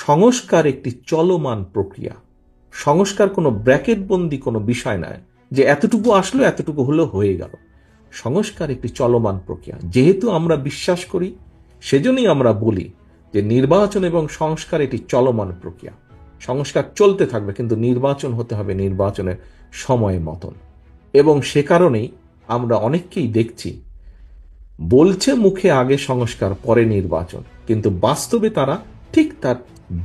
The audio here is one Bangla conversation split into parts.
সংস্কার একটি চলমান প্রক্রিয়া। সংস্কার কোনো ব্র্যাকেটবন্দি কোনো বিষয় নয় যে এতটুকু আসলো এতটুকু হলো হয়ে গেল। সংস্কার একটি চলমান প্রক্রিয়া। যেহেতু আমরা বিশ্বাস করি, সেজন্যই আমরা বলি যে নির্বাচন এবং সংস্কার এটি চলমান প্রক্রিয়া। সংস্কার চলতে থাকবে, কিন্তু নির্বাচন হতে হবে নির্বাচনের সময় মতন। এবং সে কারণেই আমরা অনেককেই দেখছি বলছে মুখে আগে সংস্কার পরে নির্বাচন, কিন্তু বাস্তবে তারা ঠিক তার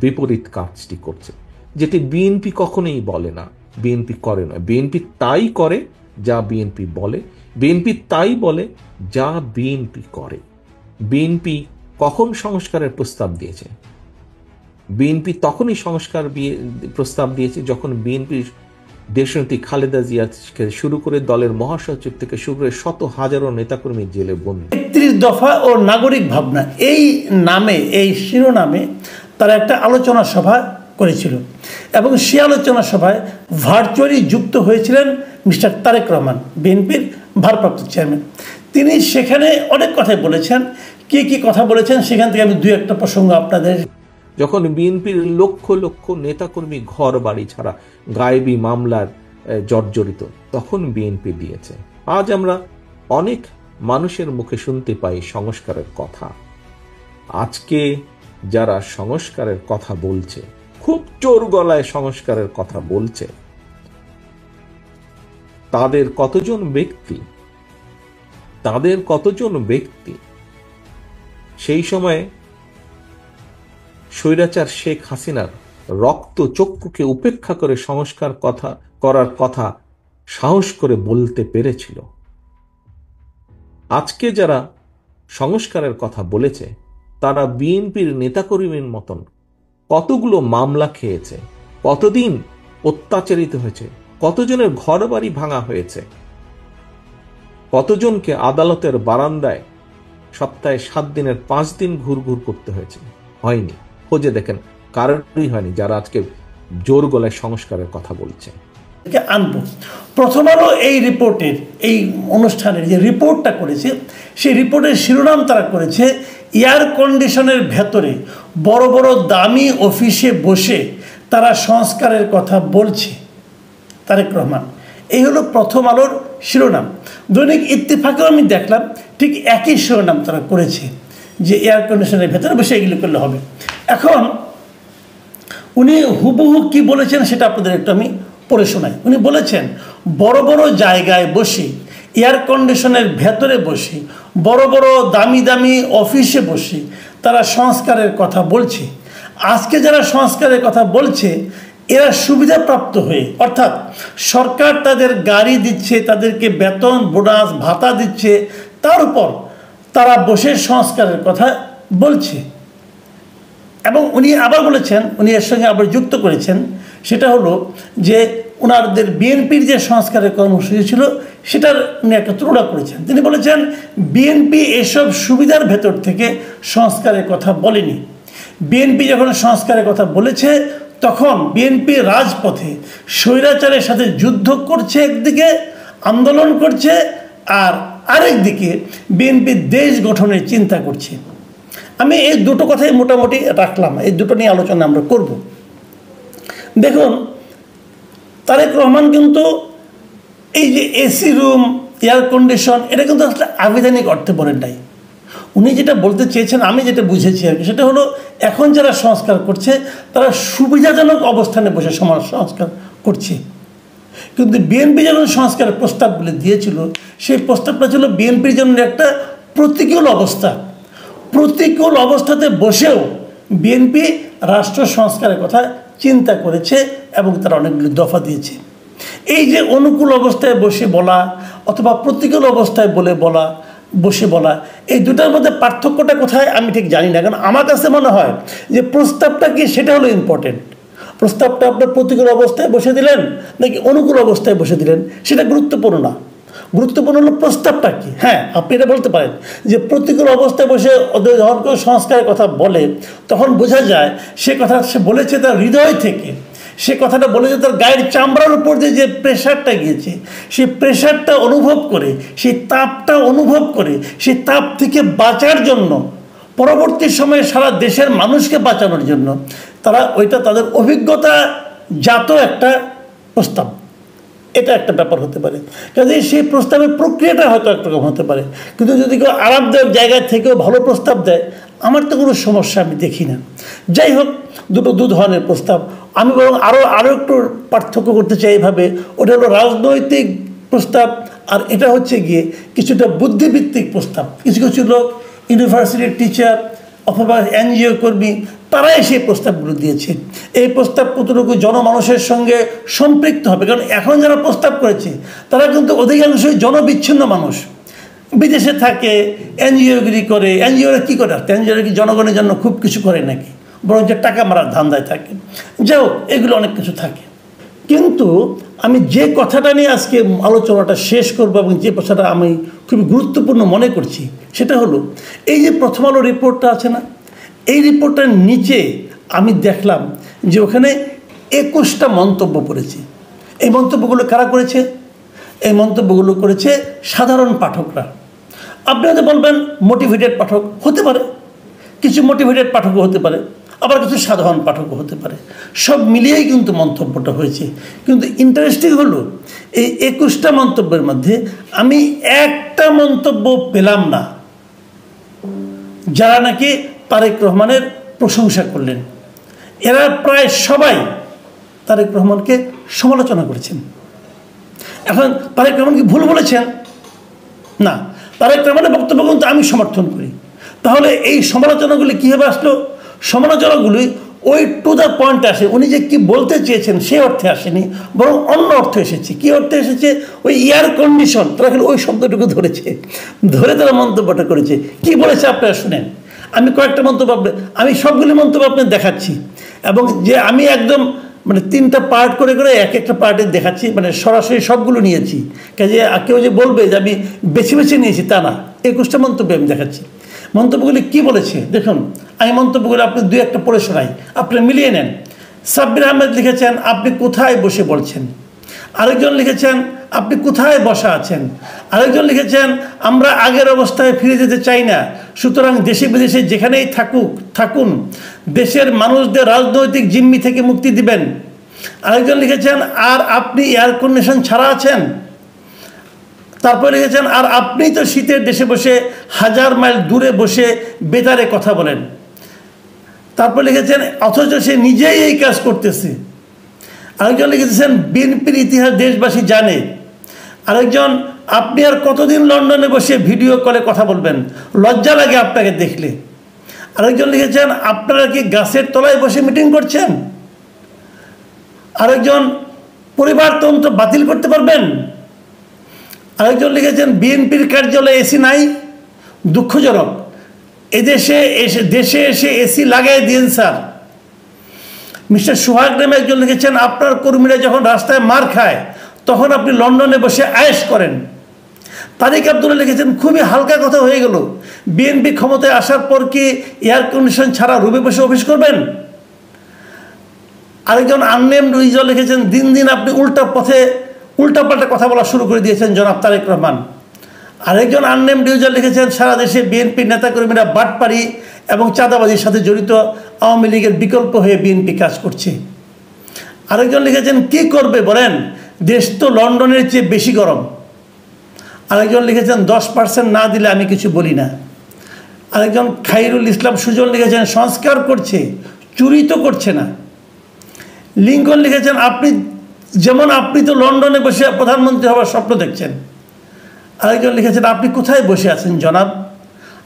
বিপরীত কাজটি করছে, যেটি বিএনপি কখনোই বলে না, বিএনপি করে না। বিএনপি তাই করে যা বিএনপি বলে, বিএনপি তাই বলে যা বিএনপি করে। বিএনপি কখন সংস্কারের প্রস্তাব দিয়েছে? বিএনপি তখনই সংস্কার প্রস্তাব দিয়েছে যখন বিএনপির দেশনেত্রী খালেদা জিয়া শুরু করে দলের মহাসচিব থেকে শুরু করে শত হাজারো নেতাকর্মী জেলে বন্দী। ৩১ দফা ও নাগরিক ভাবনা এই নামে, এই শিরোনামে তারা একটা আলোচনা সভা করেছিল এবং সেই আলোচনা সভায় ভার্চুয়ালি যুক্ত হয়েছিলেন মিস্টার তারেক রহমান, বিএনপির ভারপ্রাপ্ত চেয়ারম্যান। তিনি সেখানে অনেক কথাই বলেছেন। কি কি কথা বলেছেন সেখান থেকে আমি দুই একটা প্রসঙ্গ আপনাদের। যখন বিএনপির লক্ষ লক্ষ নেতাকর্মী ঘর বাড়ি ছাড়া গায়েবী মামলার জর্জরিত, তখন বিএনপি দিয়েছে। আজ আমরা অনেক মানুষের মুখে শুনতে পাই সংস্কারের কথা। আজকে যারা সংস্কারের কথা বলছে, খুব চোর গলায় সংস্কারের কথা বলছে, তাদের কতজন ব্যক্তি সেই সময়ে স্বৈরাচার শেখ হাসিনার রক্ত চক্ষুকে উপেক্ষা করে সংস্কার করার কথা সাহস করে বলতে পেরেছিল। আজকে যারা সংস্কারের কথা বলেছে, তারা বিএনপির নেতাকর্মীর মতন কতগুলো মামলা খেয়েছে, কতদিন অত্যাচারিত হয়েছে, কতজনের ঘর বাড়ি ভাঙা হয়েছে, কতজনকে আদালতের বারান্দায় সপ্তাহে 7 দিনের 5 দিন ঘুরঘুর করতে হয়েছে। হয়নি, খোঁজে দেখেন, কারণই হয়নি যারা আজকে জোর গলায় সংস্কারের কথা বলছে। আনবো প্রথম আলো এই রিপোর্টের, এই অনুষ্ঠানের যে রিপোর্টটা করেছে, সেই রিপোর্টের শিরোনাম তারা করেছে এয়ার কন্ডিশনের ভেতরে বড় বড় দামি অফিসে বসে তারা সংস্কারের কথা বলছে তারেক রহমান। এই হলো প্রথম আলোর শিরোনাম। দৈনিক ইত্তেফাকেও আমি দেখলাম ঠিক একই শিরোনাম তারা করেছে, যে এয়ার কন্ডিশনের ভেতরে বসে এগুলো করলে হবে। এখন উনি হুবহু কি বলেছেন সেটা আপনাদের একটু আমি পড়ে শোনাই। উনি বলেছেন, বড় বড় জায়গায় বসে, এয়ার কন্ডিশনের ভেতরে বসে, বড় বড় দামি দামি অফিসে বসে তারা সংস্কারের কথা বলছে। আজকে যারা সংস্কারের কথা বলছে, এরা সুবিধাপ্রাপ্ত হয়ে, অর্থাৎ সরকার তাদের গাড়ি দিচ্ছে, তাদেরকে বেতন বোনাস ভাতা দিচ্ছে, তার উপর তারা বসে সংস্কারের কথা বলছে। এবং উনি আবার বলেছেন, উনি এর সঙ্গে আবার যুক্ত করেছেন, সেটা হলো যে ওনাদের বিএনপির যে সংস্কারের কর্মসূচি ছিল সেটার উনি একটা তুলনা করেছেন। তিনি বলেছেন, বিএনপি এসব সুবিধার ভেতর থেকে সংস্কারের কথা বলেনি। বিএনপি যখন সংস্কারের কথা বলেছে, তখন বিএনপি রাজপথে স্বৈরাচারের সাথে যুদ্ধ করছে, একদিকে আন্দোলন করছে, আর আরেকদিকে বিএনপি দেশ গঠনের চিন্তা করছে। আমি এই দুটো কথাই মোটামুটি রাখলাম, এই দুটো নিয়ে আলোচনা আমরা করব। দেখুন, তারেক রহমান কিন্তু এই যে এসি রুম, এয়ার কন্ডিশন, এটা কিন্তু আসলে আবিধানিক অর্থে বলেন নাই। উনি যেটা বলতে চেয়েছেন, আমি যেটা বুঝেছি আর কি, সেটা হলো এখন যারা সংস্কার করছে তারা সুবিধাজনক অবস্থানে বসে সমাজ সংস্কার করছে। কিন্তু বিএনপি যখন সংস্কারের প্রস্তাবগুলি দিয়েছিল, সেই প্রস্তাবটা ছিল বিএনপির জন্য একটা প্রতিকূল অবস্থা। প্রতিকূল অবস্থাতে বসেও বিএনপি রাষ্ট্র সংস্কারের কথা চিন্তা করেছে এবং তারা অনেকগুলি দফা দিয়েছে। এই যে অনুকূল অবস্থায় বসে বলা অথবা প্রতিকূল অবস্থায় বসে বলা, এই দুটার মধ্যে পার্থক্যটা কোথায় আমি ঠিক জানি না। কারণ আমার কাছে মনে হয় যে প্রস্তাবটা কি, সেটা হলো ইম্পর্টেন্ট। প্রস্তাবটা আপনার প্রতিকূল অবস্থায় বসে দিলেন নাকি অনুকূল অবস্থায় বসে দিলেন, সেটা গুরুত্বপূর্ণ না। গুরুত্বপূর্ণ হলো প্রস্তাবটা কি। হ্যাঁ, আপনি এটা বলতে পারেন যে প্রতিকূল অবস্থায় বসে যখন কেউ সংস্কারের কথা বলে, তখন বোঝা যায় সে কথা সে বলেছে তার হৃদয় থেকে, সে কথাটা বলেছে তার গায়ের চামড়ার উপর দিয়ে যে প্রেশারটা গিয়েছে, সেই প্রেশারটা অনুভব করে, সেই তাপটা অনুভব করে, সেই তাপ থেকে বাঁচার জন্য, পরবর্তী সময়ে সারা দেশের মানুষকে বাঁচানোর জন্য তারা ওইটা তাদের অভিজ্ঞতা জাত একটা প্রস্তাব, এটা একটা ব্যাপার হতে পারে। কাজে সেই প্রস্তাবের প্রক্রিয়াটা হয়তো একরকম হতে পারে, কিন্তু যদি কেউ আরামদায়ক জায়গায় থেকেও ভালো প্রস্তাব দেয়, আমার তো কোনো সমস্যা আমি দেখি না। যাই হোক, দু ধরনের প্রস্তাব। আমি বরং আরও একটু পার্থক্য করতে চাই এইভাবে, ওটা হলো রাজনৈতিক প্রস্তাব, আর এটা হচ্ছে গিয়ে কিছুটা বুদ্ধিভিত্তিক প্রস্তাব। কিছু কিছু লোক, ইউনিভার্সিটির টিচার অথবা এনজিও কর্মী, তারাই সেই প্রস্তাবগুলো দিয়েছে। এই প্রস্তাব কতটুকু জনমানুষের সঙ্গে সম্পৃক্ত হবে, কারণ এখন যারা প্রস্তাব করেছে তারা কিন্তু অধিকাংশই জনবিচ্ছিন্ন মানুষ, বিদেশে থাকে, এনজিওগিরি করে। এনজিওরা কী করে? এনজিওরা কি জনগণের জন্য খুব কিছু করে নাকি? বরং যে টাকা মারার ধান্দায় থাকে। যাই হোক, এগুলো অনেক কিছু থাকে। কিন্তু আমি যে কথাটা নিয়ে আজকে আলোচনাটা শেষ করবো এবং যে কথাটা আমি খুবই গুরুত্বপূর্ণ মনে করছি, সেটা হলো এই যে প্রথম আলো রিপোর্টটা আছে না, এই রিপোর্টটার নিচে আমি দেখলাম যে ওখানে 21টা মন্তব্য করেছে। এই মন্তব্যগুলো কারা করেছে? এই মন্তব্যগুলো করেছে সাধারণ পাঠকরা। আপনি হয়তো বলবেন মোটিভেটেড পাঠক হতে পারে, কিছু মোটিভেটেড পাঠকও হতে পারে, আবার কিছু সাধারণ পাঠকও হতে পারে। সব মিলিয়েই কিন্তু মন্তব্যটা হয়েছে। কিন্তু ইন্টারেস্টিং হলো এই 21টা মন্তব্যের মধ্যে আমি একটা মন্তব্য পেলাম না যারা নাকি তারেক রহমানের প্রশংসা করলেন। এরা প্রায় সবাই তারেক রহমানকে সমালোচনা করেছেন। এখন তারেক রহমান কি ভুল বলেছেন? না, তারেক রহমানের বক্তব্য কিন্তু আমি সমর্থন করি। তাহলে এই সমালোচনাগুলি কীভাবে আসলো? সমালোচনাগুলি ওই টু দ্য পয়েন্ট আসে। উনি যে কি বলতে চেয়েছেন সেই অর্থে আসেনি, বরং অন্য অর্থে এসেছে। কি অর্থে এসেছে? ওই এয়ার কন্ডিশন, তারা কিন্তু ওই শব্দটুকু ধরে তারা মন্তব্যটা করেছে। কি বলেছে আপনারা শুনেন। আমি কয়েকটা মন্তব্য আমি সবগুলি মন্তব্য আপনাদের দেখাচ্ছি, এবং যে আমি একদম মানে 3টা পার্ট করে করে এক একটা পার্টে দেখাচ্ছি, মানে সরাসরি সবগুলো নিয়েছি। কাজে কেউ যে বলবে যে আমি বেছে বেছে নিয়েছি তা না, 21টা মন্তব্য আমি দেখাচ্ছি। মন্তব্যগুলি কি বলেছে দেখুন। আমি মন্তব্যগুলো আপনি 2-1টা পড়ে শোনাই, আপনি মিলিয়ে নেন। সাব্বির আহমেদ লিখেছেন, আপনি কোথায় বসে বলছেন। আরেকজন লিখেছেন, আপনি কোথায় বসা আছেন। আরেকজন লিখেছেন, আমরা আগের অবস্থায় ফিরে যেতে চাই না, সুতরাং দেশে বিদেশে যেখানেই থাকুন দেশের মানুষদের রাজনৈতিক জিম্মি থেকে মুক্তি দিবেন। আরেকজন লিখেছেন, আর আপনি এয়ার কন্ডিশন ছাড়া আছেন। তারপরে লিখেছেন, আর আপনি তো শীতের দেশে বসে 1000 মাইল দূরে বসে বেতারে কথা বলেন। তারপর লিখেছেন, অথচ সে নিজেই এই কাজ করতেছে। আরেকজন লিখেছেন, বিএনপির ইতিহাস দেশবাসী জানে। আরেকজন, আপনি আর কতদিন লন্ডনে বসে ভিডিও কলে কথা বলবেন, লজ্জা লাগে আপনাকে দেখলে। আরেকজন লিখেছেন, আপনারা কি গাছের তলায় বসে মিটিং করছেন। আরেকজন, পরিবারতন্ত্র বাতিল করতে পারবেন। আরেকজন লিখেছেন, বিএনপির কার্যালয়ে এসি নাই, দুঃখজনক, দেশে এসে এসি লাগাই দিন স্যার। মিস্টার সোহাগ নামে একজন লিখেছেন, আপনার কর্মীরা যখন রাস্তায় মার খায় তখন আপনি লন্ডনে বসে আয়েশ করেন। তারিক আব্দুল্লাহ লিখেছেন, খুবই হালকা কথা হয়ে গেল, বিএনপি ক্ষমতায় আসার পর কি এয়ার কন্ডিশন ছাড়া রুমে বসে অফিস করবেন। আরেকজন আননেম রিজল লিখেছেন, দিন দিন আপনি উল্টাপাল্টা কথা বলা শুরু করে দিয়েছেন জনাব তারেক রহমান। আরেকজন আননেম রিজল লিখেছেন, সারা দেশে বিএনপি নেতাকর্মীরা বাটপাড়ি এবং চাঁদাবাজির সাথে জড়িত, আওয়ামী লীগের বিকল্প হয়ে বিএনপি কাজ করছে। আরেকজন লিখেছেন, কি করবে বলেন, দেশ তো লন্ডনের চেয়ে বেশি গরম। আরেকজন লিখেছেন, 10% না দিলে আমি কিছু বলি না। আরেকজন খাইরুল ইসলাম সুজন লিখেছেন, সংস্কার করছে, চুরি তো করছে না। লিঙ্কন লিখেছেন, আপনি তো লন্ডনে বসে প্রধানমন্ত্রী হওয়ার স্বপ্ন দেখছেন। আরেকজন লিখেছেন, আপনি কোথায় বসে আছেন জনাব।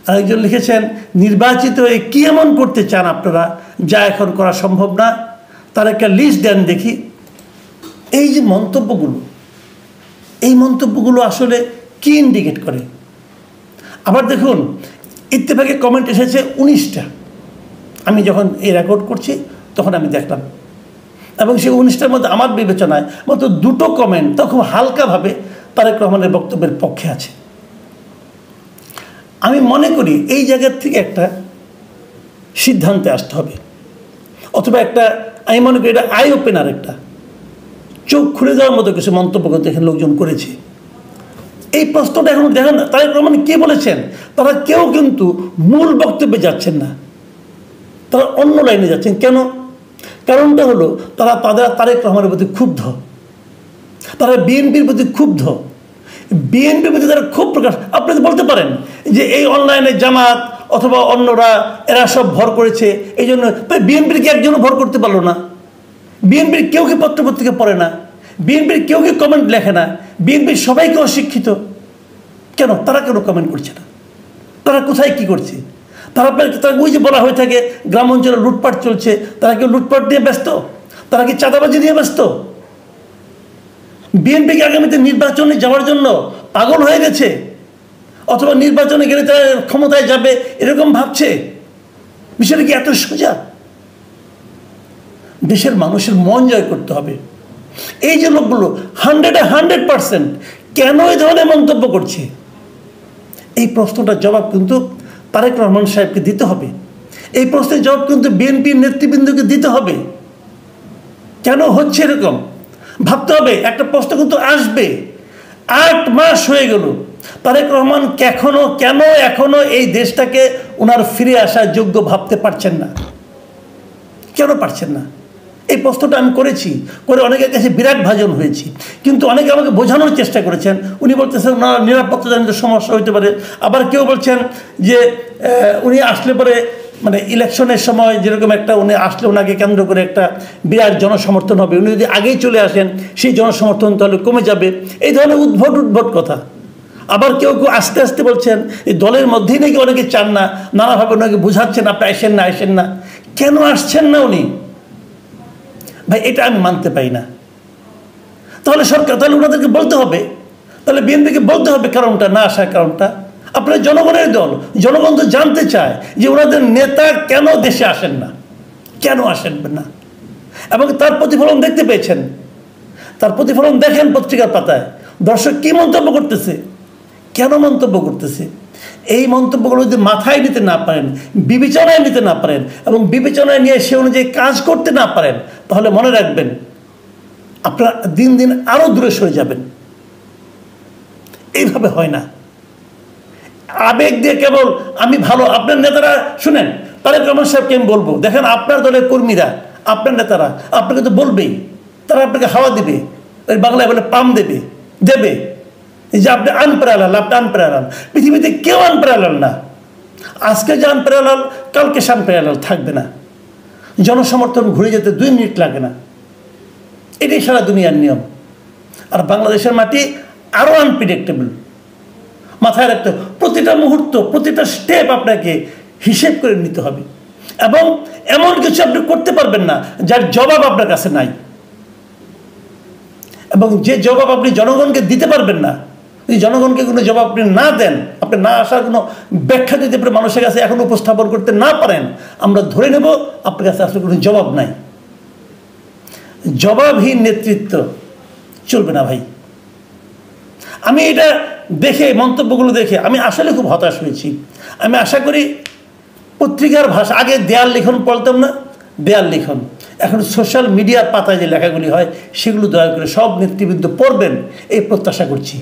আরেকজন লিখেছেন, নির্বাচিত হয়ে কী এমন করতে চান আপনারা যা এখন করা সম্ভব না, তার একটা লিস্ট দেন দেখি। এই যে মন্তব্যগুলো, এই মন্তব্যগুলো আসলে কি ইন্ডিকেট করে? আবার দেখুন, ইত্তেফাকে কমেন্ট এসেছে 19টা। আমি যখন এই রেকর্ড করছি তখন আমি দেখলাম, এবং সেই 19টার মধ্যে আমার বিবেচনায় মাত্র 2টো কমেন্ট তা খুব হালকাভাবে তারেক রহমানের বক্তব্যের পক্ষে আছে। আমি মনে করি এই জায়গার থেকে একটা সিদ্ধান্তে আসতে হবে, অথবা আমি মনে করি এটা আই ওপেনার, একটা চোখ খুলে দেওয়ার মতো কিছু মন্তব্য কিন্তু এখানে লোকজন করেছে। এই প্রশ্নটা এখন দেখেন তারেক রহমান কে বলেছেন, তারা কেউ কিন্তু মূল বক্তব্যে যাচ্ছেন না, তারা অন্য লাইনে যাচ্ছেন। কেন? কারণটা হলো তারা তারেক রহমানের প্রতি ক্ষুব্ধ, তারা বিএনপির প্রতি ক্ষুব্ধ, বিএনপির প্রতি তারা ক্ষোভ প্রকাশ। আপনি তো বলতে পারেন যে এই অনলাইনে জামাত অথবা অন্যরা এরা সব ভর করেছে, এই জন্য বিএনপির কি একজনও ভর করতে পারলো না? বিএনপির কেউ কি পত্রপত্রিকা পড়ে না? বিএনপির কেউ কি কমেন্ট লেখে না? বিএনপির সবাইকে অশিক্ষিত কেন? তারা কেন কমেন্ট করছে না? তারা কোথায় কি করছে? তারা ওই যে বলা হয়ে থাকে গ্রাম অঞ্চলে লুটপাট চলছে, তারা কি লুটপাট নিয়ে ব্যস্ত? তারা কি চাঁদাবাজি নিয়ে ব্যস্ত? বিএনপিকে আগামীতে নির্বাচনে যাওয়ার জন্য পাগল হয়ে গেছে, অথবা নির্বাচনে গেলে তারা ক্ষমতায় যাবে এরকম ভাবছে? বিষয়টা কি এত সোজা? দেশের মানুষের মন জয় করতে হবে। এই যে লোকগুলো 100% কেন এই ধরনের মন্তব্য করছে, এই প্রশ্নটার জবাব কিন্তু তারেক রহমান সাহেবকে দিতে হবে। এই প্রশ্নের জবাব কিন্তু বিএনপির নেতৃবৃন্দকে দিতে হবে। কেন হচ্ছে এরকম ভাবতে হবে। একটা প্রশ্ন কিন্তু আসবে। 8 মাস হয়ে গেল, তারেক রহমান কেন এখনো এই দেশটাকে ওনার ফিরে আসার যোগ্য ভাবতে পারছেন না? কেন পারছেন না? এই প্রশ্নটা আমি করেছি, করে অনেকের কাছে বিরাট ভাজন হয়েছি। কিন্তু অনেকে আমাকে বোঝানোর চেষ্টা করেছেন। উনি বলতেছেন না, নিরাপত্তাজনিত সমস্যা হতে পারে। আবার কেউ বলছেন যে উনি আসলে পরে মানে ইলেকশনের সময় যেরকম একটা উনি আসলে ওনাকে কেন্দ্র করে একটা বিরাট জনসমর্থন হবে, উনি যদি আগেই চলে আসেন সেই জনসমর্থন তাহলে কমে যাবে। এই ধরনের উদ্ভট কথা। আবার কেউ আস্তে আস্তে বলছেন এই দলের মধ্যেই নাকি অনেকে চান না, নানাভাবে ওনাকে বোঝাচ্ছেন আপনি আসেন না। কেন আসছেন না উনি? ভাই এটা আমি মানতে পারি না। তাহলে সরকার, তাহলে ওনাদেরকে বলতে হবে, তাহলে বিএনপিকে বলতে হবে কারণটা, না আসার কারণটা। আপনার জনগণের দল, জনগণ তো জানতে চায় যে ওনাদের নেতা কেন দেশে আসেন না, কেন আসেন না। এবং তার প্রতিফলন দেখতে পেয়েছেন, তার প্রতিফলন দেখেন পত্রিকার পাতায়। দর্শক কি মন্তব্য করতেছে, কেন মন্তব্য করতেছে। এই মন্তব্যগুলো যদি মাথায় নিতে না পারেন, বিবেচনায় নিতে না পারেন, এবং বিবেচনায় নিয়ে সে অনুযায়ী কাজ করতে না পারেন, তাহলে মনে রাখবেন আপনারা দিন দিন আরো দূরে সরে যাবেন। এইভাবে হয় না। আবেগ দিয়ে কেবল আমি ভালো, আপনার নেতারা শুনেন, তারেক রহমান সাহেবকে আমি বলবো, দেখেন আপনার দলের কর্মীরা, আপনার নেতারা আপনাকে তো বলবেই, তারা আপনাকে হাওয়া দিবে, ওই বাংলায় বলে পাম দেবে যে আপনি আনপ্যারালাল, আপনি আনপ্যারালাল। পৃথিবীতে কেউ আনপ্যারালাল না। আজকে যে আনপ্যারালাল, কালকে সে আনপ্যারালাল থাকবে না। জনসমর্থন ঘুরে যেতে 2 মিনিট লাগে না। এটাই সারা দুনিয়ার নিয়ম। আর বাংলাদেশের মাটি আরও আনপ্রেডিক্টেবল। মাথায় রাখতে হবে, প্রতিটা মুহূর্ত, প্রতিটা স্টেপ আপনাকে হিসেব করে নিতে হবে। এবং এমন কিছু আপনি করতে পারবেন না যার জবাব আপনার কাছে নাই। এবং যে জবাব আপনি জনগণকে দিতে পারবেন না, যদি জনগণকে কোনো জবাব আপনি না দেন, আপনি না আসার কোনো ব্যাখ্যা দিতে পারে মানুষের কাছে এখন উপস্থাপন করতে না পারেন, আমরা ধরে নেব আপনার কাছে আসলে কোনো জবাব নাই। জবাবহীন নেতৃত্ব চলবে না ভাই। আমি এটা দেখে, মন্তব্যগুলো দেখে আমি আসলে খুব হতাশ হয়েছি। আমি আশা করি পত্রিকার ভাষা, আগে দেয়াল লিখন পড়তাম না, দেয়াল লিখন, এখন সোশ্যাল মিডিয়ার পাতায় যে লেখাগুলি হয় সেগুলো দয়া করে সব নেতৃবৃন্দ পড়বেন, এই প্রত্যাশা করছি।